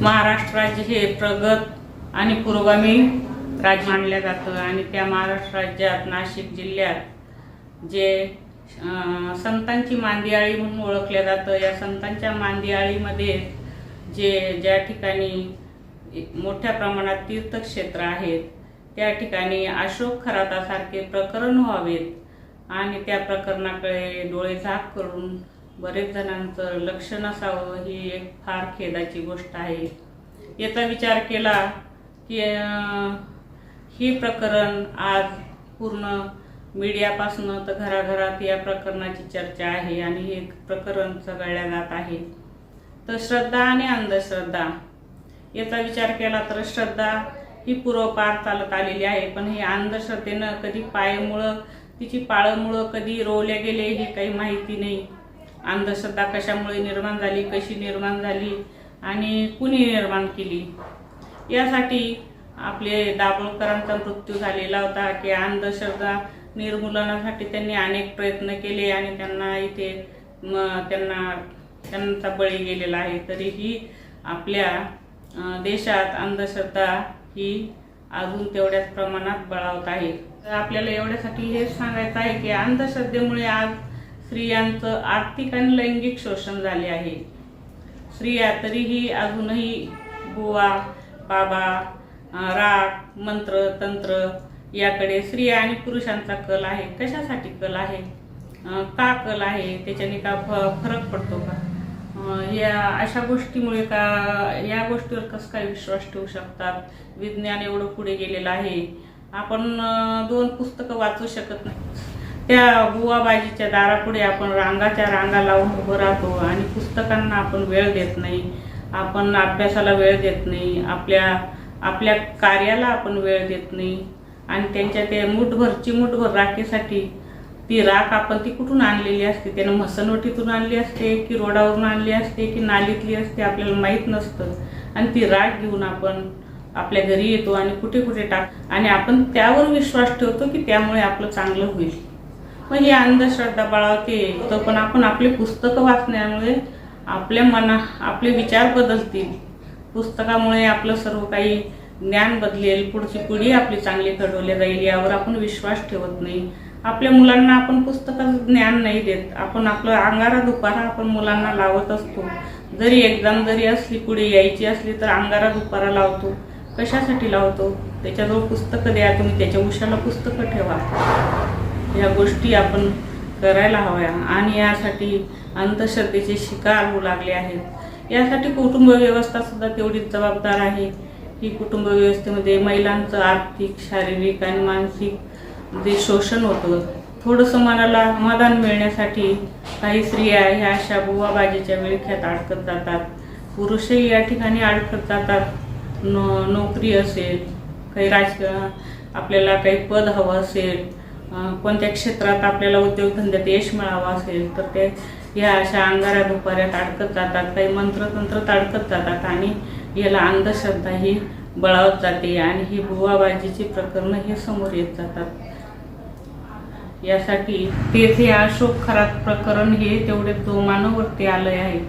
महाराष्ट्र राज्य हे प्रगत आणि पुरोगामी राज्य मानलं जातं आणि त्या महाराष्ट्र राज्यात नाशिक जिल्ह्यात जे संतांची मांदियाळी म्हणून ओळखलं जातं, या संतांच्या मांदियाळीमध्ये ज्या ठिकाणी मोठ्या प्रमाणात तीर्थक्षेत्र आहेत त्या ठिकाणी अशोक खरातासारखे प्रकरण व्हावेत आणि त्या प्रकरणाकडे डोळे झाक करून बरेच जणांचं लक्ष नसावं ही एक फार खेदाची गोष्ट आहे। याचा विचार केला की ही प्रकरण आज पूर्ण मीडियापासून तर घराघरात या प्रकरणाची चर्चा आहे आणि हे प्रकरण चघळल्या जात आहे। तर श्रद्धा आणि अंधश्रद्धा याचा विचार केला तर श्रद्धा ही पूर्वपार चालत आलेली आहे, पण हे अंधश्रद्धेनं कधी पायमुळं तिची पाळमुळं कधी रोवल्या गेले हे काही माहिती नाही। अंधश्रद्धा कशामुळे निर्माण झाली, कशी निर्माण झाली आणि कुणी निर्माण केली, यासाठी आपले दाभोळकरांचा मृत्यू झालेला होता की अंधश्रद्धा निर्मूलनासाठी त्यांनी अनेक प्रयत्न केले आणि त्यांचा बळी गेलेला आहे। तरीही आपल्या देशात अंधश्रद्धा ही अजून तेवढ्याच प्रमाणात बळावत आहे। आपल्याला एवढ्यासाठी हे सांगायचं आहे की अंधश्रद्धेमुळे आज स्त्रियांचं आर्थिक आणि लैंगिक शोषण झाले आहे। स्त्रिया तरीही अजूनही बुवा बाबा राग मंत्र तंत्र याकडे स्त्रिया आणि पुरुषांचा कल आहे। कशासाठी कल आहे, का कल आहे, त्याच्याने का फरक पडतो का, या अशा गोष्टीमुळे का या गोष्टीवर कसं काय विश्वास ठेवू शकतात। विज्ञान एवढं पुढे गेलेलं आहे, आपण 2 पुस्तकं वाचू शकत नाही, त्या बुवाबाजीच्या दारापुढे आपण रांगाच्या रांगा लावून उभं राहतो आणि पुस्तकांना आपण वेळ देत नाही, आपण अभ्यासाला वेळ देत नाही, आपल्या कार्याला आपण वेळ देत नाही आणि त्यांच्या ते मुठभर राखेसाठी ती राख आपण ती कुठून आणलेली असते, त्यानं मसनवटीतून आणली असते की रोडावरून आणली असते की नालीतली असते आपल्याला माहीत नसतं आणि ती राख घेऊन आपण आपल्या घरी येतो आणि कुठे कुठे आणि आपण त्यावर विश्वास ठेवतो की त्यामुळे आपलं चांगलं होईल। मग ही अंधश्रद्धा बळावते तर पण आपण आपले पुस्तकं वाचण्यामुळे आपले विचार बदलतील, पुस्तकामुळे आपलं सर्व काही ज्ञान बदलेल, पुढची पिढी आपली चांगली घडवली जाईल यावर आपण विश्वास ठेवत नाही। आपल्या मुलांना आपण पुस्तकाचं ज्ञान नाही देत, आपण आपलं अंगारा दुपारा आपण मुलांना लावत असतो, जरी एक्झाम जरी असली पुढे यायची असली तर अंगारा दुपारा लावतो। कशासाठी लावतो, त्याच्याजवळ पुस्तकं द्या तुम्ही, त्याच्या उशाला पुस्तकं ठेवा, या गोष्टी आपण करायला हव्या आणि यासाठी अंधश्रद्धेचे शिकार होऊ लागले आहेत। यासाठी कुटुंब व्यवस्था सुद्धा तेवढीच जबाबदार आहे। ही कुटुंब व्यवस्थेमध्ये महिलांचं आर्थिक शारीरिक आणि मानसिक जे शोषण होतं, थोडंसं मनाला समाधान मिळण्यासाठी काही स्त्रिया ह्या अशा बुवाबाजीच्या विळख्यात अडकत जातात, पुरुषही या ठिकाणी अडकत जातात। नोकरी असेल, काही आपल्याला काही पद हवं असेल, कोणत्या क्षेत्रात आपल्याला उद्योगधंद्यात यश मिळावं असेल तर ते ह्या अशा अंगाऱ्या दुपाऱ्यात अडकत जातात, काही मंत्रतंत्रात अडकत जातात आणि याला अंधश्रद्धा ही बळावत जाते आणि ही बुवाबाजीची प्रकरणं हे समोर येत जातात। यासाठी तेथे अशोक खरात प्रकरण हे तेवढे जोमानवरती आले आहे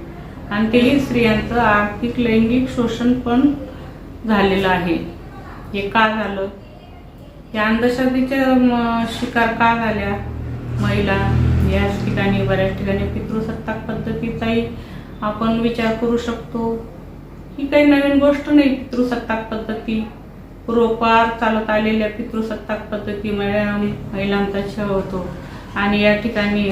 आणि तेही स्त्रियांचं आर्थिक लैंगिक शोषण पण झालेलं आहे। हे का झालं, या अंधश्रद्धेच्या शिकार का झाल्या महिला, याच ठिकाणी बऱ्याच ठिकाणी पितृसत्ताक पद्धतीचाही आपण विचार करू शकतो। ही काही नवीन गोष्ट नाही, पितृसत्ताक पद्धती पूर्वपार चालत आलेल्या पितृसत्ताक पद्धती महिलांचा छळ होतो आणि या ठिकाणी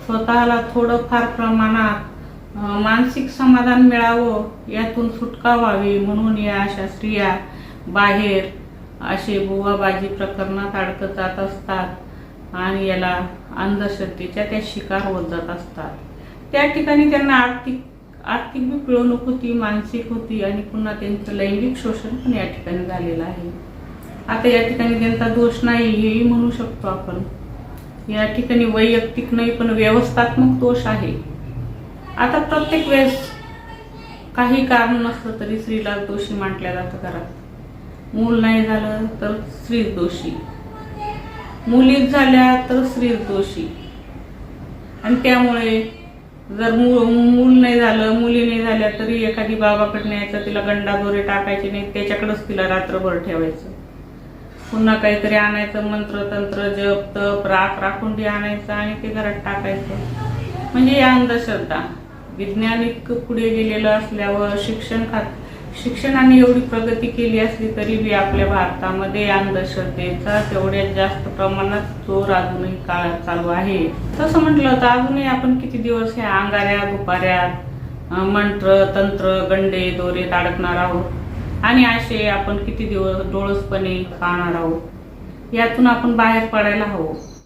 स्वतःला थोडंफार प्रमाणात मानसिक समाधान मिळावं, यातून सुटका व्हावी म्हणून या अशा स्त्रिया बाहेर असे बुवाबाजी प्रकरणात अडकत जात असतात आणि याला अंधश्रद्धेच्या त्या शिकार होत जात असतात। त्या ठिकाणी त्यांना आर्थिक बी पिळवणूक होती, मानसिक होती आणि पुन्हा त्यांचं लैंगिक शोषण पण या ठिकाणी झालेलं आहे। आता या ठिकाणी त्यांचा दोष नाही हेही म्हणू शकतो आपण, या ठिकाणी वैयक्तिक नाही पण व्यवस्थात्मक दोष आहे। आता प्रत्येक वेळेस काही कारण नसलं तरी स्त्रीला दोषी मानल्या जातं। घरात मूल नाही झालं तर स्त्रीच दोषी, मुलीच झाल्या तर स्त्रीच दोषी आणि त्यामुळे जर मूल नाही झालं, मुली नाही झाल्या तरी एखादी बाबाकडे न्यायचं, तिला गंडा दोरे टाकायचे नाही, त्याच्याकडेच तिला रात्रभर ठेवायचं. पुन्हा काहीतरी आणायचं, मंत्र तंत्र जप तप राखुंडी आणायचं आणि ते घरात टाकायचं. म्हणजे या अंधश्रद्धा. विज्ञान इतकं पुढे गेलेलं असल्यावर शिक्षणाने एवढी प्रगती केली असली तरी बी आपल्या भारतामध्ये अंधश्रद्धेचा तेवढ्याच जास्त प्रमाणात जोर अजूनही काळात चालू आहे. तसं म्हटलं तर अजूनही आपण किती दिवस ह्या अंगाऱ्या गुपाऱ्यात मंत्र तंत्र गंडे दोरे अडकणार आहोत आणि असे आपण किती दिवस डोळसपणे पाहणार आहोत. यातून आपण बाहेर पडायला हवं.